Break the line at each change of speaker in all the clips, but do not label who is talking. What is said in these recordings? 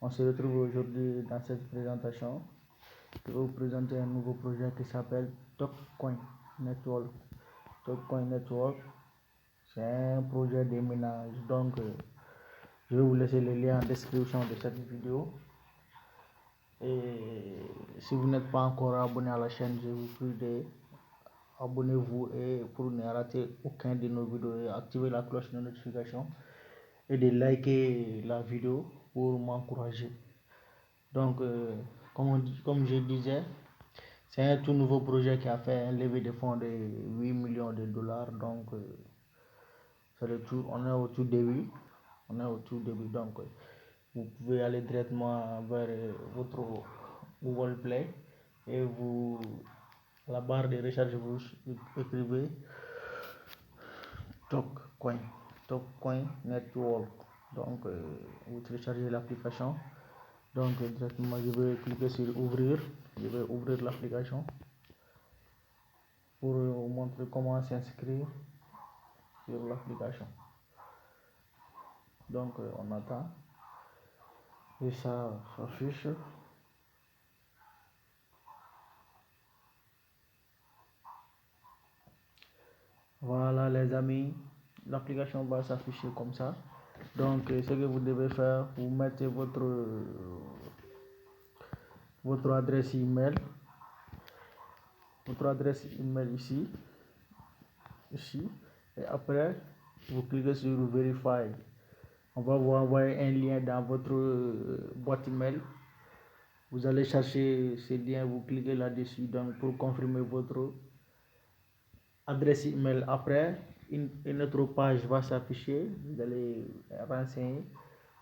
On se retrouve aujourd'hui dans cette présentation. Je vais vous présenter un nouveau projet qui s'appelle TalkCoin Network. TalkCoin Network, c'est un projet de ménage. Donc, je vais vous laisser le lien en description de cette vidéo. Et si vous n'êtes pas encore abonné à la chaîne, je vous prie d'abonnez-vous et pour ne rater aucun de nos vidéos, activez la cloche de notification et de liker la vidéo pour m'encourager. Donc, comme je disais, c'est un tout nouveau projet qui a fait un levée de fonds de 8 millions de dollars. Donc, c'est le tout, on est au tout début. Donc, vous pouvez aller directement vers votre Google Play et vous, à la barre de recherche, vous écrivez TalkCoin Network. Donc, vous téléchargez l'application. Donc, directement, je vais cliquer sur ouvrir. Je vais ouvrir l'application pour vous montrer comment s'inscrire sur l'application. Donc, on attend et ça s'affiche. Voilà les amis, l'application va s'afficher comme ça. Donc, ce que vous devez faire, vous mettez votre adresse email, ici, et après vous cliquez sur Verify. On va vous envoyer un lien dans votre boîte email. Vous allez chercher ce lien, vous cliquez là-dessus donc pour confirmer votre adresse email. Après, une autre page va s'afficher. Vous allez renseigner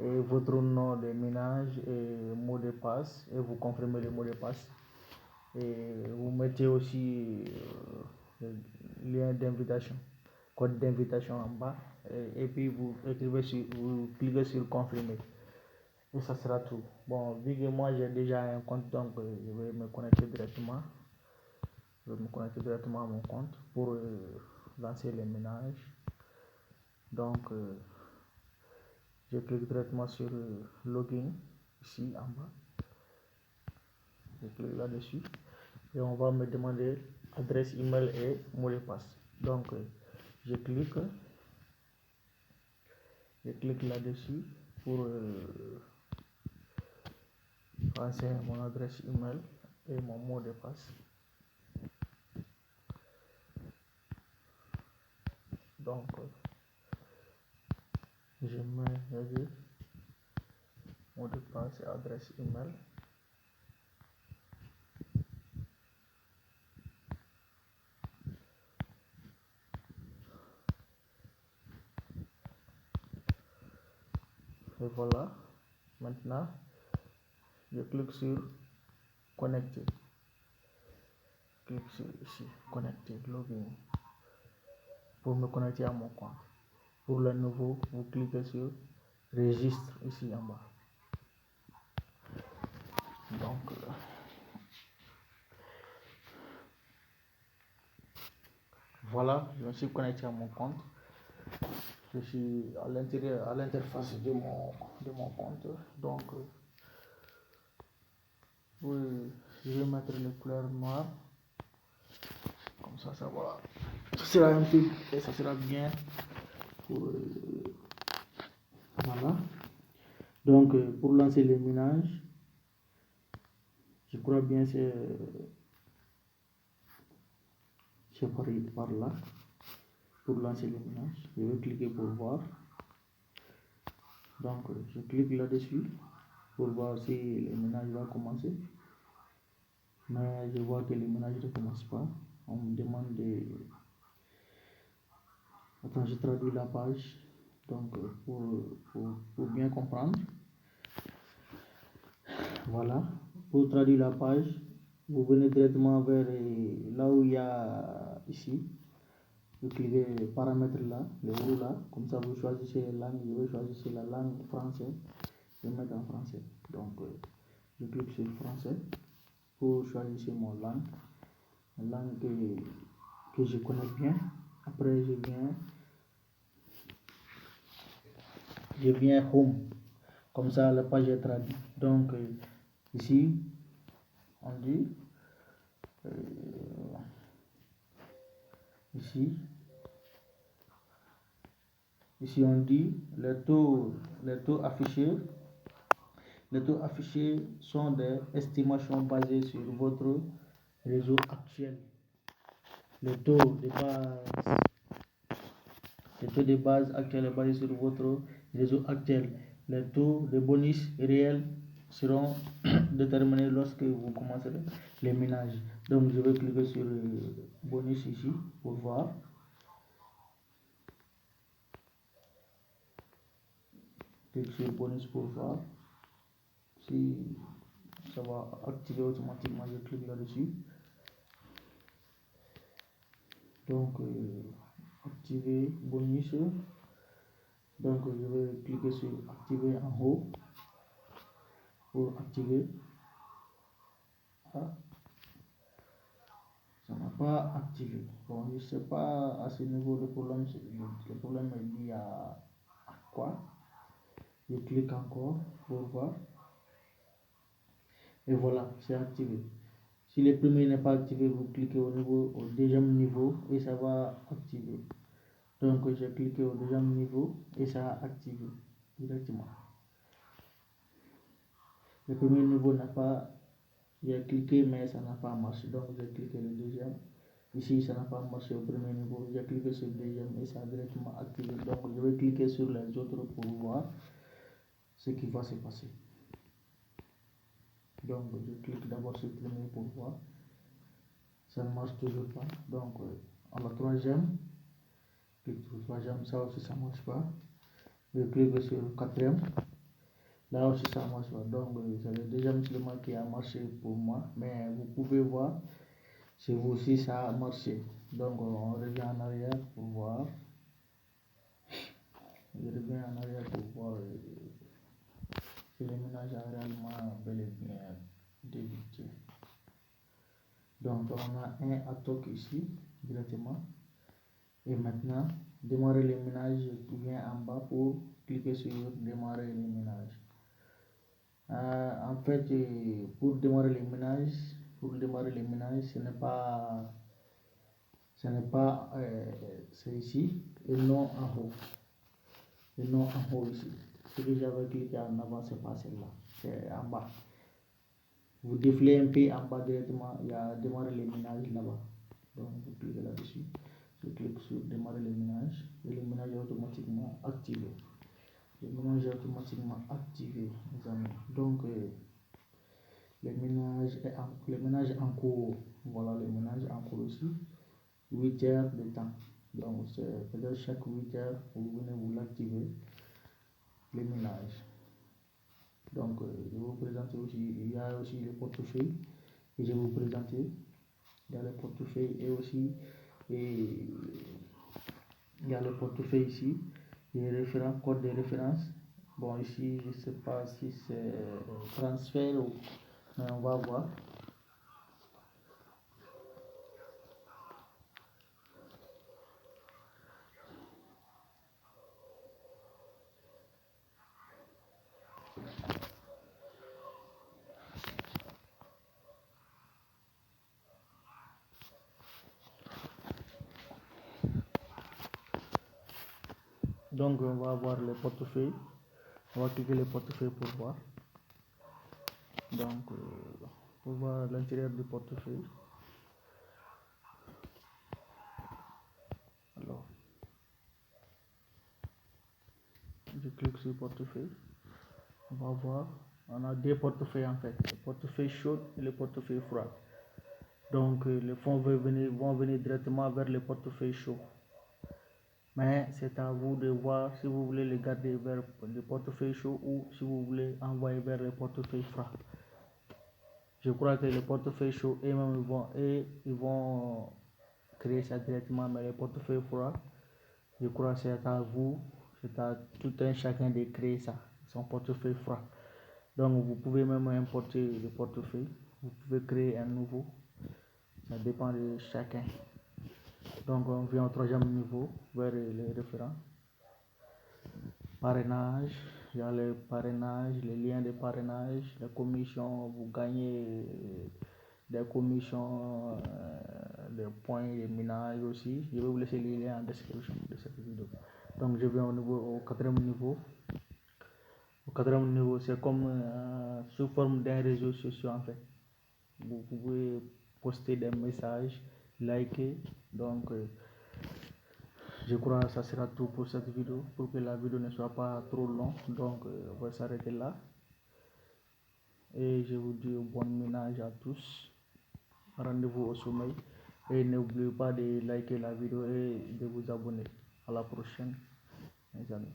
votre nom de ménage et mot de passe et vous confirmez le mot de passe. Et vous mettez aussi le lien d'invitation, code d'invitation en bas. Et puis vous cliquez sur confirmer. Et ça sera tout. Bon, vu que moi j'ai déjà un compte, donc je vais me connecter directement. À mon compte pour lancer les ménages. Donc, je clique directement sur login ici en bas. Je clique là-dessus et on va me demander adresse email et mot de passe. Donc, je clique là-dessus pour renseigner mon adresse email et mon mot de passe. Donc, je mets le mot de passe et adresse email. Et voilà, maintenant, je clique sur connecter. Clique sur ici, connecter, login, pour me connecter à mon compte. Pour le nouveau, vous cliquez sur registre ici en bas. Donc, voilà, je me suis connecté à mon compte. Je suis à l'intérieur, à l'interface de mon compte. Donc, oui, je vais mettre les couleurs noires. Comme ça, ça va. Ça sera un peu et ça sera bien. Voilà. Donc, pour lancer les ménages, je crois bien c'est par là. Pour lancer les ménages, je vais cliquer pour voir. Donc, je clique là-dessus pour voir si le ménage va commencer. Mais je vois que le ménage ne commence pas. On me demande de... Attends, je traduis la page. Donc, pour bien comprendre. Voilà. Pour traduire la page, vous venez directement vers là où il y a ici. Vous cliquez paramètres là, le haut là. Comme ça, vous choisissez la langue. Je vais choisir la langue française. Je vais mettre en français. Donc, je clique sur français pour choisir mon langue. La langue que je connais bien. Après, je viens home. Comme ça, la page est traduite. Donc, ici, on dit, ici on dit les taux affichés. Les taux affichés sont des estimations basées sur votre réseau actuel. Le taux de base actuel est basé sur votre réseau actuel. Les taux de bonus réels seront déterminés lorsque vous commencerez les ménages. Donc je vais cliquer sur bonus ici pour voir. Clique sur bonus pour voir si ça va activer automatiquement. Je clique là-dessus. Donc activer bonus. Donc je vais cliquer sur activer en haut pour activer. Ah, ça n'a pas activé. Bon, je ne sais pas à ce niveau le problème est lié à quoi. Je clique encore pour voir. Et voilà, c'est activé. Si le premier n'est pas activé, vous cliquez au deuxième niveau et ça va activer. Donc j'ai cliqué au deuxième niveau et ça a activé directement. Le premier niveau n'a pas, j'ai cliqué mais ça n'a pas marché. Donc j'ai cliqué le deuxième. Ici ça n'a pas marché au premier niveau. J'ai cliqué sur le deuxième et ça a directement activé. Donc je vais cliquer sur les autres pour voir ce qui va se passer. Donc je clique d'abord sur le premier pour voir. Ça ne marche toujours pas. Donc à la troisième, clique sur le troisième, ça aussi ça ne marche pas. Je clique sur le quatrième. Là aussi ça marche pas. Donc c'est le deuxième seulement qui a marché pour moi. Mais vous pouvez voir, chez vous aussi ça a marché. Donc on revient en arrière pour voir. Je reviens en arrière pour voir si le ménage a réellement bel et bien débuté. Donc on a un attaque ici directement. Et maintenant, démarrer le ménage, je viens en bas pour cliquer sur démarrer le ménage. En fait, pour démarrer le ménage, ce n'est pas c'est ici et non en haut. Et non en haut ici. Ce que j'avais cliqué en avant, c'est pas celle-là, c'est en bas. Vous défilez un peu en bas directement, il y a démarrer le ménage là-bas. Donc vous cliquez là-dessus. Je clique sur démarrer le ménage et le ménage est automatiquement activé. Le ménage est automatiquement activé, mes amis. Donc, le ménage est en cours. Voilà, le ménage est en cours aussi. 8 heures de temps. Donc, c'est peut-être chaque 8 heures, vous venez vous l'activer, le ménage. Donc, je vais vous présenter aussi, il y a aussi le portefeuille que je vais vous présenter. Il y a le portefeuille et aussi, il y a le portefeuille ici, les références, code de référence. Bon, ici, je ne sais pas si c'est transfert ou, mais on va voir. Donc, on va voir le portefeuille. On va cliquer le portefeuille pour voir. Donc, pour voir l'intérieur du portefeuille. Alors, je clique sur le portefeuille. On va voir. On a deux portefeuilles en fait, le portefeuille chaud et le portefeuille froid. Donc, les fonds vont venir directement vers le portefeuille chaud. Mais c'est à vous de voir si vous voulez les garder vers le portefeuille chaud ou si vous voulez envoyer vers le portefeuille froid. Je crois que le portefeuille chaud, eux-mêmes, ils vont créer ça directement, mais le portefeuille froid, je crois que c'est à vous, c'est à tout un chacun de créer ça, son portefeuille froid. Donc, vous pouvez même importer le portefeuille, vous pouvez créer un nouveau, ça dépend de chacun. Donc, on vient au troisième niveau vers les référents. Parrainage, il y a les parrainages, les liens de parrainage, les commissions, vous gagnez des commissions, des points, des minages aussi. Je vais vous laisser les liens en description de cette vidéo. Donc je vais au quatrième niveau. Au quatrième niveau, c'est comme sous forme d'un réseau social en fait. Vous pouvez poster des messages, liker. Donc je crois que ça sera tout pour cette vidéo, pour que la vidéo ne soit pas trop longue. Donc on va s'arrêter là. Et je vous dis bon ménage à tous. Rendez-vous au sommeil. Et n'oubliez pas de liker la vidéo et de vous abonner. À la prochaine, mes amis.